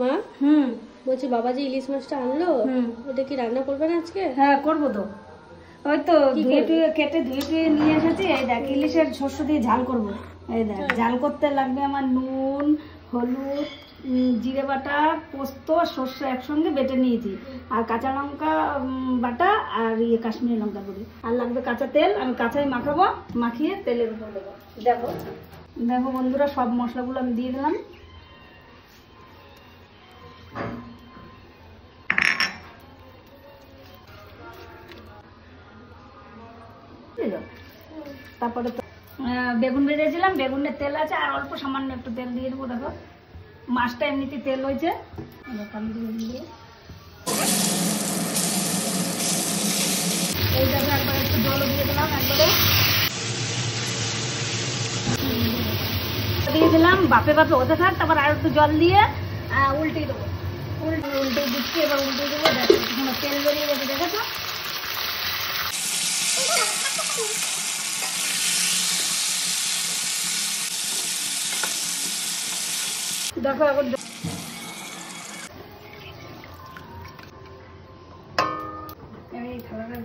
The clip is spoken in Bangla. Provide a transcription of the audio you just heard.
মা হুম বলছি বাবা যে ইলিশ মাছটা আনলো ওটা কি রান্না করবেন আজকে? হ্যাঁ করবো তো। ওই তো কি ধুয়ে করবে? টুয়ে কেটে ধুয়ে টুয়ে নিয়ে এসেছি। এই দেখ ইলিশের শস্য দিয়ে ঝাল করব। এই দেখ ঝাল করতে লাগবে আমার নুন, হলুদ, জিরে বাটা, পোস্ত, সর্ষে একসঙ্গে বেটে নিয়েছি, আর কাঁচা লঙ্কা বাটা, আর কাশ্মীরি লঙ্কা গুঁড়ি, আর লাগবে কাঁচা তেল। আমি কাঁচাই মাখাবো, মাখিয়ে তেলের উপর দেবো। দেখো দেখো বন্ধুরা, সব মশলাগুলো আমি দিয়ে দিলাম। তারপরে তো বেগুন ভেজেছিলাম, বেগুনের তেল আছে, আর অল্প সামান্য একটু তেল দিয়ে দেবো। দেখো মাছটা এমনিতে তেল হয়েছে। এই দেখো একবার একটু জল দিয়ে দিলাম, একবারে দিয়ে দিলাম। বাপে বাপে হতে থাক, তারপর আর একটু জল দিয়ে উল্টে দেবো। উল্টে দিচ্ছি, এবার উল্টে দেবো। দেখো তেল বেরিয়ে গেছে, দেখেছো? দেখো এখন এই থালাটা